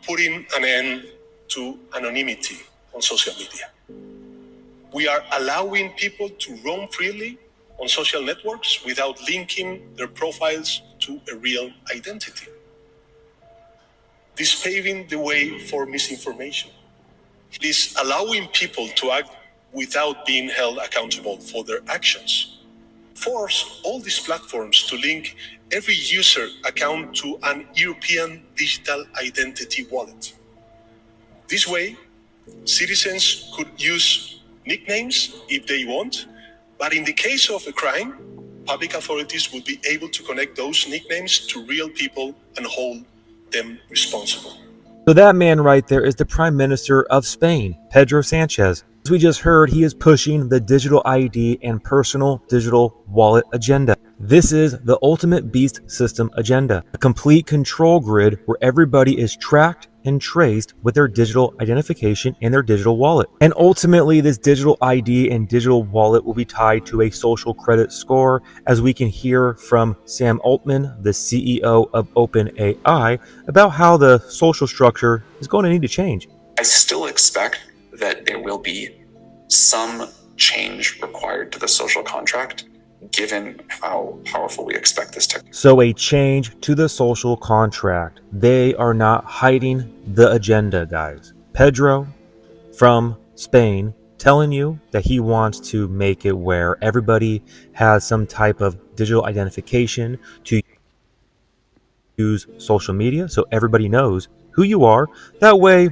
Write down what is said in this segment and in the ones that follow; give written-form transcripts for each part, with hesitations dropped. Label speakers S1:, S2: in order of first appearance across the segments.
S1: putting an end to anonymity on social media. We are allowing people to roam freely on social networks without linking their profiles to a real identity. This paving the way for misinformation. It is allowing people to act without being held accountable for their actions. Force all these platforms to link every user account to an European digital identity wallet. This way, citizens could use nicknames if they want, but in the case of a crime, public authorities would be able to connect those nicknames to real people and hold them responsible.
S2: So that man right there is the Prime Minister of Spain, Pedro Sanchez. As we just heard, he is pushing the digital ID and personal digital wallet agenda. This is the ultimate beast system agenda, a complete control grid where everybody is tracked and traced with their digital identification and their digital wallet. And ultimately, this digital ID and digital wallet will be tied to a social credit score, as we can hear from Sam Altman, the CEO of OpenAI, about how the social structure is going to need to change.
S3: I still expect that there will be some change required to the social contract, given how powerful we expect this technology.
S2: So a change to the social contract. They are not hiding the agenda, guys. Pedro from Spain telling you that he wants to make it where everybody has some type of digital identification to use social media so everybody knows who you are. That way,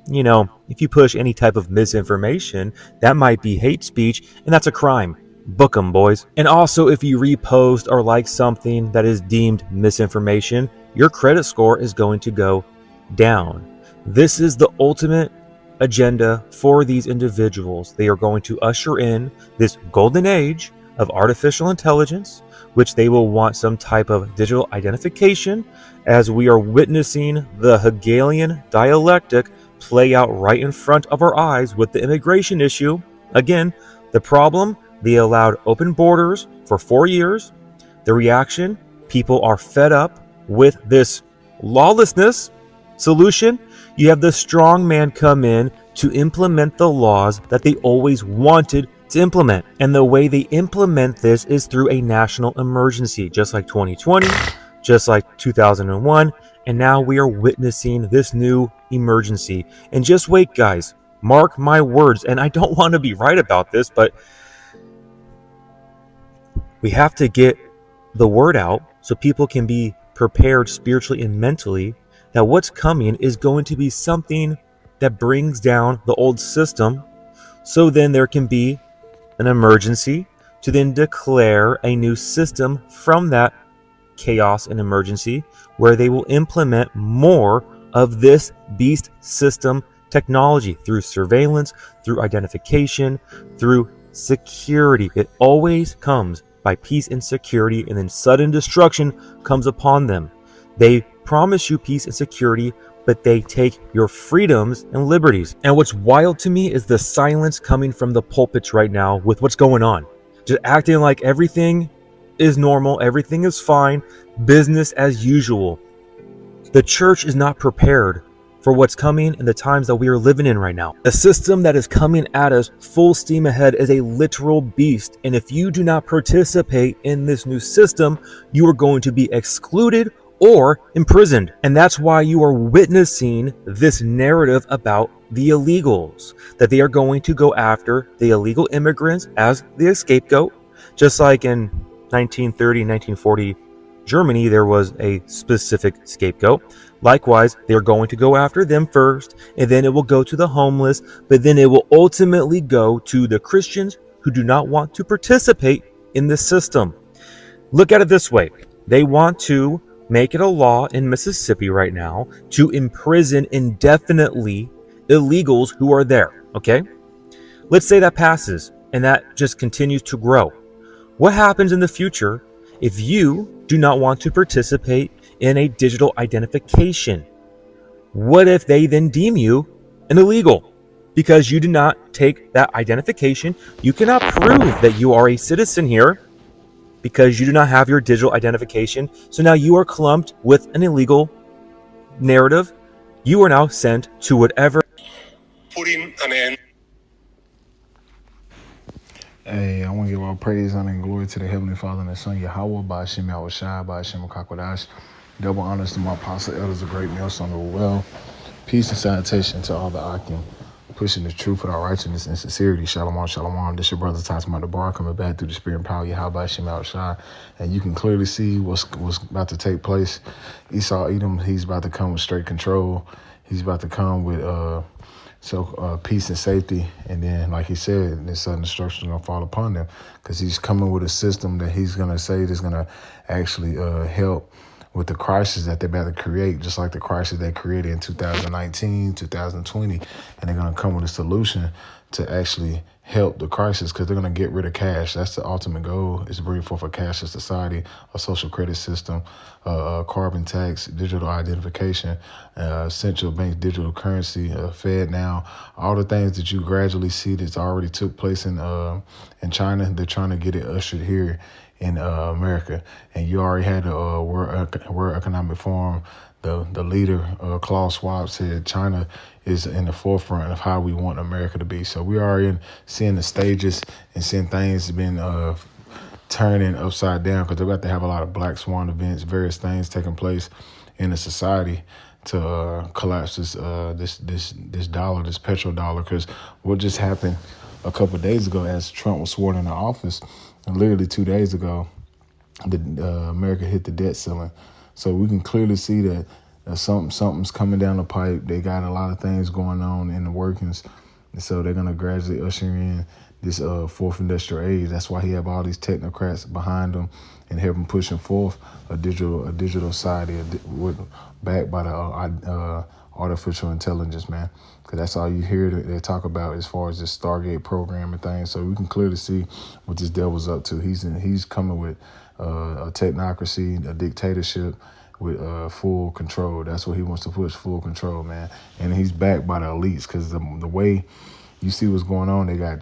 S2: you know, if you push any type of misinformation, that might be hate speech, and that's a crime. Book 'em, boys. And also, if you repost or like something that is deemed misinformation, your credit score is going to go down. This is the ultimate agenda for these individuals. They are going to usher in this golden age of artificial intelligence, which they will want some type of digital identification, as we are witnessing the Hegelian dialectic play out right in front of our eyes with the immigration issue. Again, the problem: they allowed open borders for 4 years. The reaction: people are fed up with this lawlessness solution. You have the strong man come in to implement the laws that they always wanted to implement. And the way they implement this is through a national emergency, just like 2020, just like 2001. And now we are witnessing this new emergency. And just wait, guys, mark my words. And I don't want to be right about this, but we have to get the word out so people can be prepared spiritually and mentally that what's coming is going to be something that brings down the old system. So then there can be an emergency to then declare a new system from that chaos and emergency, where they will implement more of this beast system technology through surveillance, through identification, through security. It always comes by peace and security, and then sudden destruction comes upon them. They promise you peace and security, but they take your freedoms and liberties. And what's wild to me is the silence coming from the pulpits right now with what's going on. Just acting like everything is normal, everything is fine, business as usual. The church is not prepared for what's coming in the times that we are living in right now. The system that is coming at us full steam ahead is a literal beast. And if you do not participate in this new system, you are going to be excluded or imprisoned. And that's why you are witnessing this narrative about the illegals, that they are going to go after the illegal immigrants as the scapegoat. Just like in 1930, 1940 Germany, there was a specific scapegoat. Likewise, they're going to go after them first, and then it will go to the homeless, but then it will ultimately go to the Christians who do not want to participate in the system. Look at it this way. They want to make it a law in Mississippi right now to imprison indefinitely illegals who are there, okay? Let's say that passes and that just continues to grow. What happens in the future if you do not want to participate in a digital identification? What if they then deem you an illegal because you do not take that identification? You cannot prove that you are a citizen here because you do not have your digital identification. So now you are clumped with an illegal narrative, You are now sent to whatever.
S1: putting an end.
S4: Hey, I want to give all praise, honor, and glory to the Heavenly Father and the Son, Yahweh, Ba'ashem Yahushai, Ba'ashem Kakwadash. Double honors to my apostle, elders of great millstone of well. Peace and sanitation to all the Akim, pushing the truth with our righteousness and sincerity. Shalom, shalom. This your brother Tatsuma the Bar coming back through the spirit and power, Yahweh, Ba'ashem Yahushai. And you can clearly see what's about to take place. Esau Edom, he's about to come with straight control. He's about to come with peace and safety, and then, like he said, this sudden destruction is going to fall upon them because he's coming with a system that he's going to say is going to actually help with the crisis that they're about to create, just like the crisis they created in 2019, 2020, and they're going to come with a solution to actually help the crisis because they're going to get rid of cash. That's the ultimate goal, is to bring forth a cashless society, a social credit system, carbon tax, digital identification, central bank digital currency, Fed now, all the things that you gradually see that's already took place in China. They're trying to get it ushered here in America. And you already had the World Economic Forum. The leader, Klaus Schwab, said China is in the forefront of how we want America to be. So we are seeing the stages and seeing things been turning upside down because they're about to have a lot of black swan events, various things taking place in the society to collapse this dollar, this petrodollar. Because what just happened a couple of days ago as Trump was sworn into office, and literally 2 days ago, America hit the debt ceiling. So we can clearly see that something's coming down the pipe. They got a lot of things going on in the workings. And so they're going to gradually usher in this fourth industrial age. That's why he have all these technocrats behind him and help him pushing forth a digital society backed by the artificial intelligence, man. Because that's all you hear they talk about as far as this Stargate program and things. So we can clearly see what this devil's up to. He's coming with a technocracy, a dictatorship with full control. That's what he wants to push, full control, man. And he's backed by the elites because the way you see what's going on, they got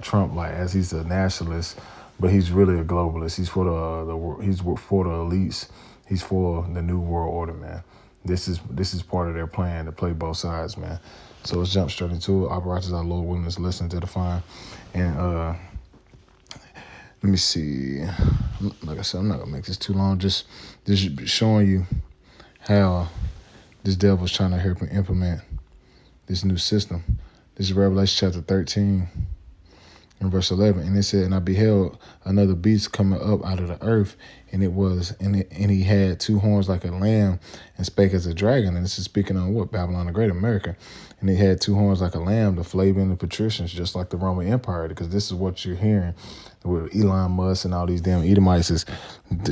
S4: Trump like as he's a nationalist, but he's really a globalist. He's for the elites. He's for the new world order, man. This is part of their plan to play both sides, man. So let's jump straight into it. Our righteous, our Lord, willing to listen to the fine. And let me see. Like I said, I'm not gonna make this too long. Just showing you how this devil's trying to help implement this new system. This is Revelation chapter 13 and verse 11. And it said, "And I beheld another beast coming up out of the earth, and he had two horns like a lamb, and spake as a dragon." And this is speaking on what? Babylon the Great, America. And he had two horns like a lamb, the Flavian, the patricians, just like the Roman Empire, because this is what you're hearing with Elon Musk and all these damn Edomites is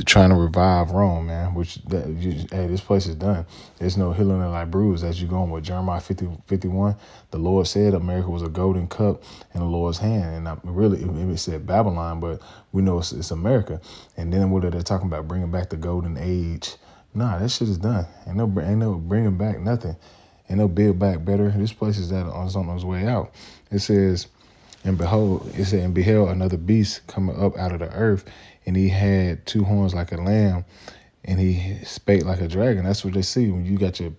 S4: trying to revive Rome, man, this place is done. There's no healing in thy bruise as you going with Jeremiah 50:51. The Lord said America was a golden cup in the Lord's hand. And really, it said Babylon, but we know it's America. And then what are they talking about? Bringing back the golden age. Nah, that shit is done. Ain't no bringing back nothing. Ain't no build back better. This place is on its way out. It says, and beheld another beast coming up out of the earth, and he had two horns like a lamb, and he spake like a dragon. That's what they see when you got your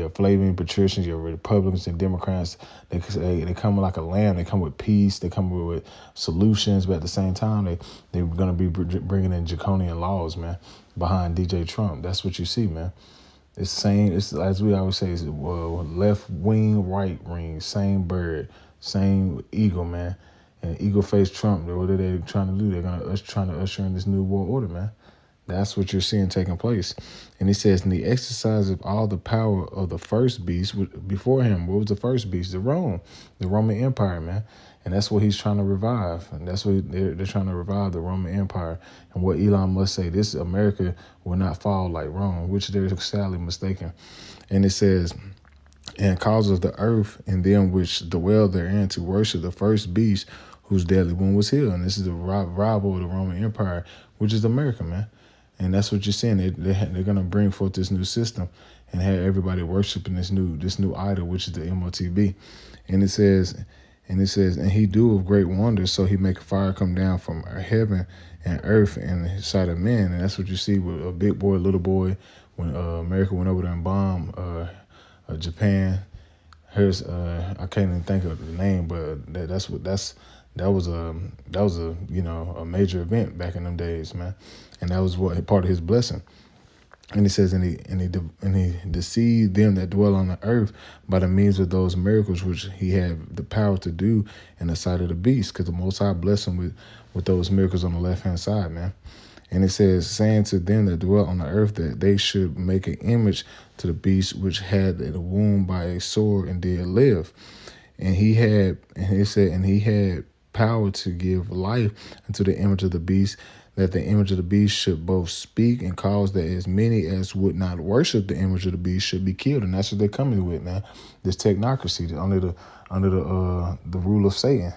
S4: Flavian patricians, your Republicans and Democrats. They come like a lamb. They come with peace. They come with solutions, but at the same time, they're going to be bringing in draconian laws, man, behind DJ Trump. That's what you see, man. It's as we always say, it's left wing, right wing, same bird, same eagle, man. And eagle-faced Trump, what are they trying to do? They're trying to usher in this new world order, man. That's what you're seeing taking place. And he says, "And the exercise of all the power of the first beast before him." What was the first beast? The Roman Empire, man. And that's what he's trying to revive. And that's what they're trying to revive, the Roman Empire. And what Elon must say, this America will not fall like Rome, which they're sadly mistaken. And it says, "And causes the earth and them which dwell therein to worship the first beast, whose deadly wound was healed." And this is the rival of the Roman Empire, which is America, man. And that's what you're saying. They're going to bring forth this new system and have everybody worshiping this new idol, which is the MOTB. And it says, "And he do of great wonders, so he make a fire come down from heaven and earth in the sight of men." And that's what you see with a big boy, little boy, when America went over there and bombed Japan. Here's I can't even think of the name, but that was a a major event back in them days, man, and that was what part of his blessing. And he says, and he deceived them that dwell on the earth by the means of those miracles which he had the power to do in the sight of the beast, because the Most High blessed him with those miracles on the left hand side, man. And it says, saying to them that dwell on the earth that they should make an image to the beast which had a wound by a sword and did live. And he had power to give life unto the image of the beast, that the image of the beast should both speak and cause that as many as would not worship the image of the beast should be killed. And that's what they're coming with, man. This technocracy under the rule of Satan.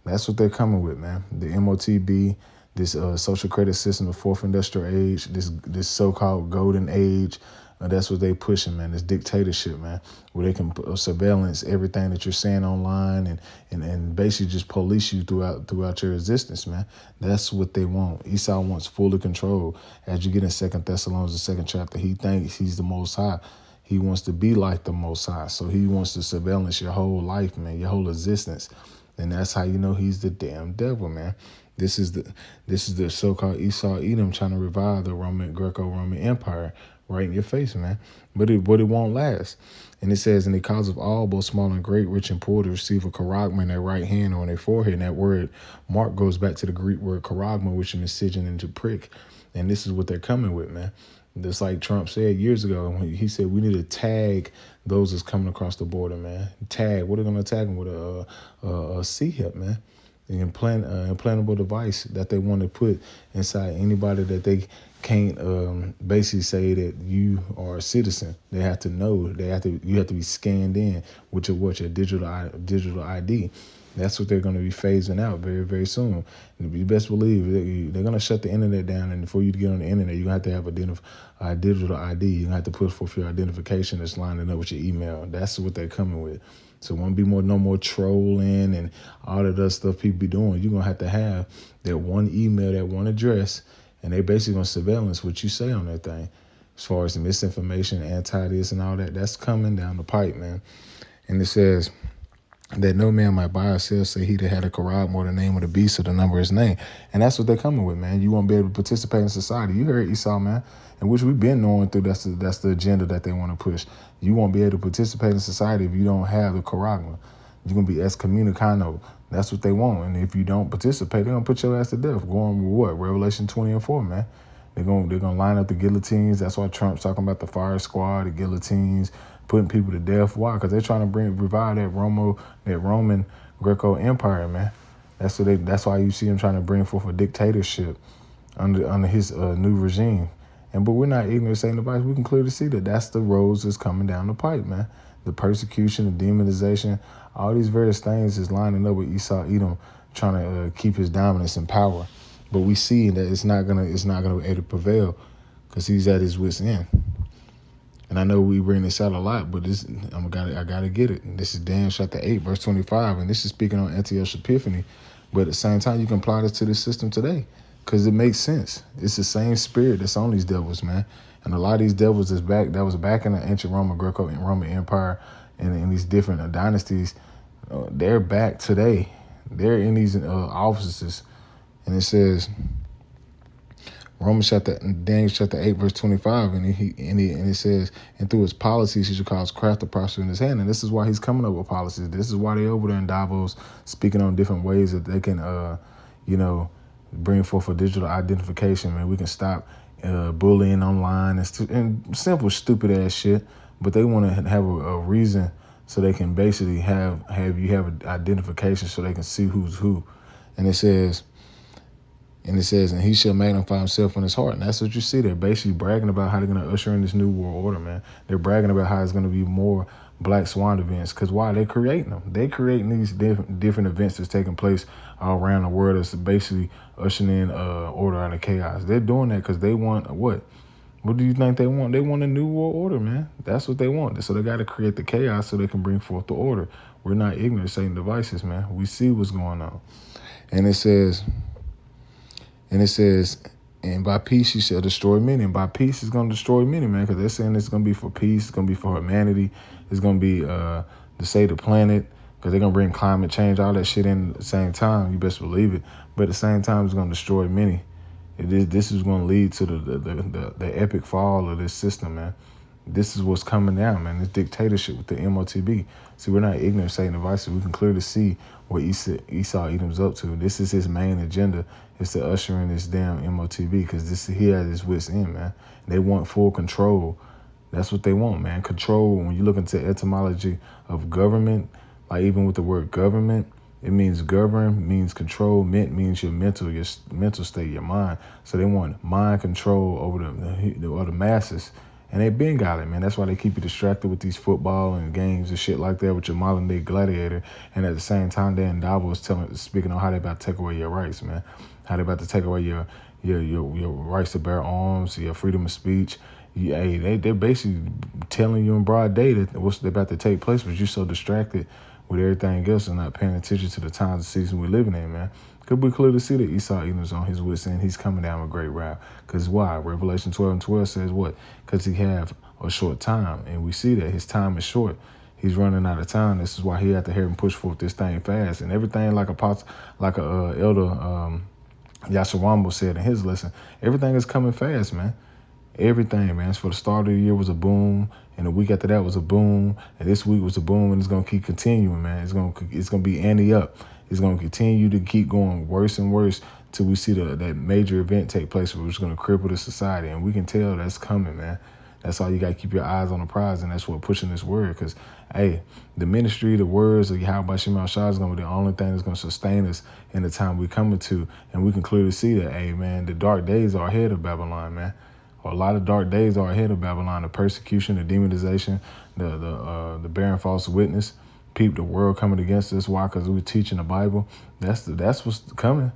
S4: That's what they're coming with, man. The MOTB, this social credit system, the fourth industrial age, this so-called golden age. That's what they pushing, man. This dictatorship, man, where they can surveillance everything that you're saying online and basically just police you throughout your existence, man. That's what they want. Esau wants full control. As you get in 2 Thessalonians, the 2nd chapter, he thinks he's the Most High. He wants to be like the Most High. So he wants to surveillance your whole life, man, your whole existence. And that's how you know he's the damn devil, man. This is the so-called Esau Edom trying to revive the Greco-Roman Empire right in your face, man. But it won't last. And it says, and the cause of all, both small and great, rich and poor, to receive a charagma in their right hand or on their forehead. And that word mark goes back to the Greek word charagma, which is incision into prick. And this is what they're coming with, man. Just like Trump said years ago, when he said we need to tag those that's coming across the border, man. Tag. What are they going to tag them with? A C-hip, man. The implantable device that they want to put inside anybody that they can't basically say that you are a citizen. They have to know. You have to be scanned in with your digital ID. That's what they're going to be phasing out very, very soon. And you best believe they're going to shut the internet down. And for you to get on the internet, you have to have a digital ID. You have to put forth your identification that's lining up with your email. That's what they're coming with. So it won't be no more trolling and all of that stuff people be doing. You're going to have that one email, that one address, and they basically going to surveillance what you say on that thing. As far as the misinformation, anti-this and all that, that's coming down the pipe, man. And it says that no man might buy or sell, say he that had a charagma or the name of the beast or the number of his name. And that's what they're coming with, man. You won't be able to participate in society. You heard Esau, man, and which we've been knowing through. That's the agenda that they want to push. You won't be able to participate in society if you don't have the charagma. You're going to be excommunicado. That's what they want. And if you don't participate, they're going to put your ass to death. Going with what? Revelation 20:4, man. They're gonna line up the guillotines. That's why Trump's talking about the fire squad, the guillotines, putting people to death. Why? Because they're trying to revive that Roman Greco Empire, man. That's why you see him trying to bring forth a dictatorship under his new regime. But we're not ignorant of Satan's advice. We can clearly see that that's the roads that's coming down the pipe, man. The persecution, the demonization, all these various things is lining up with Esau Edom trying to keep his dominance and power. But we see that it's not gonna be able to prevail because he's at his wit's end. And I know we bring this out a lot, but I gotta get it. And this is Daniel chapter 8, verse 25, and this is speaking on Antiochus Epiphanes. But at the same time, you can apply this to this system today because it makes sense. It's the same spirit that's on these devils, man. And a lot of these devils that was back in the ancient Roman Empire and in these different dynasties, they're back today. They're in these offices. And it says, Daniel chapter 8, verse 25, and it says, and through his policies he should cause craft to prosper in his hand. And this is why he's coming up with policies. This is why they over there in Davos speaking on different ways that they can, bring forth a digital identification. Man, we can stop bullying online and simple stupid ass shit. But they want to have a reason so they can basically have an identification so they can see who's who. And it says, and he shall magnify himself in his heart. And that's what you see. They're basically bragging about how they're going to usher in this new world order, man. They're bragging about how it's going to be more Black Swan events. Because why? They're creating them. They're creating these different events that's taking place all around the world that's basically ushering in order out of chaos. They're doing that because they want what? What do you think they want? They want a new world order, man. That's what they want. So they got to create the chaos so they can bring forth the order. We're not ignorant of Satan's devices, man. We see what's going on. And it says, And by peace, you shall destroy many. And by peace, it's going to destroy many, man, because they're saying it's going to be for peace. It's going to be for humanity. It's going to be to save the planet, because they're going to bring climate change, all that shit in at the same time. You best believe it. But at the same time, it's going to destroy many. This is going to lead to the epic fall of this system, man. This is what's coming down, man. This dictatorship with the MOTB. See, we're not ignorant of Satan's devices. We can clearly see what Esau Edom's up to. This is his main agenda, is to usher in this damn MOTB, because he has his wits in, man. They want full control. That's what they want, man. Control. When you look into etymology of government, like even with the word government, it means govern, means control, means your mental state, your mind. So they want mind control over the masses. And they been got it, man. That's why they keep you distracted with these football and games and shit like that with your modern day gladiator. And at the same time, they in Davos speaking on how they about to take away your rights, man. How they about to take away your rights to bear arms, your freedom of speech. They're basically telling you in broad day that what's about to take place, but you're so distracted with everything else and not paying attention to the times and season we're living in, man. Could we clearly see that Esau Edom's on his wits end? He's coming down a great route. Because why? Revelation 12:12 says what? Because he have a short time. And we see that his time is short. He's running out of time. This is why he had to hear him push forth this thing fast. And everything like Elder Yashawambo said in his lesson, everything is coming fast, man. Everything, man. For the start of the year was a boom, and the week after that was a boom, and this week was a boom, and it's gonna keep continuing, man. It's gonna be ante up. It's gonna continue to keep going worse and worse till we see that major event take place, which is gonna cripple the society, and we can tell that's coming, man. That's all you gotta keep your eyes on the prize, and that's what pushing this word. Because, hey, the ministry, the words of Yahweh Shema Shah is gonna be the only thing that's gonna sustain us in the time we're coming to, and we can clearly see that, hey, man, the dark days are ahead of Babylon, man. A lot of dark days are ahead of Babylon. The persecution, the demonization, the bearing false witness, the world coming against us. Why? Because we're teaching the Bible. That's what's coming.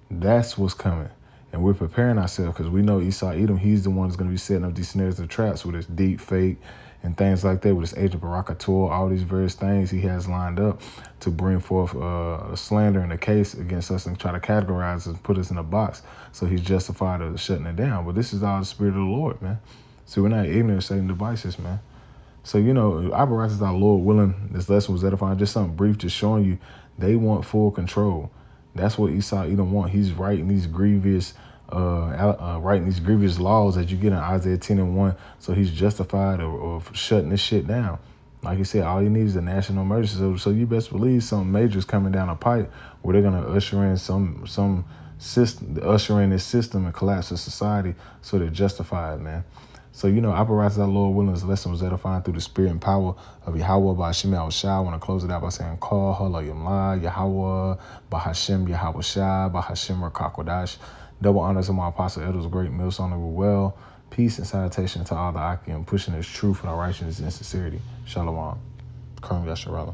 S4: That's what's coming. And we're preparing ourselves because we know Esau Edom, he's the one that's going to be setting up these snares and traps with his deep fake and things like that, with his agent Barakator, all these various things he has lined up to bring forth a slander and a case against us and try to categorize us and put us in a box. So he's justified of shutting it down. But this is all the Spirit of the Lord, man. So we're not ignorant of Satan's devices, man. So, operate as our Lord willing, this lesson was edifying. Just something brief, just showing you they want full control. That's what Esau Edom want. He's writing these grievous laws that you get in Isaiah 10:1. So he's justified of shutting this shit down. Like you said, all you need is a national emergency. So you best believe something major is coming down a pipe where they're gonna usher in some system, usher in this system and collapse the society. So they're justified, man. So, operate as our Lord willing, this lesson was edifying through the spirit and power of Yahweh by Hashem Yahweh Shai. I want to close it out by saying, Call, Halayim La, Yahweh, by Hashem Yahweh Shai, by Hashem Rakakwadash. Double honors to my apostle elders, great millstone of well. Peace and salutation to all the Akim, pushing this truth and our righteousness and sincerity. Shalom. Karam Yasharallah.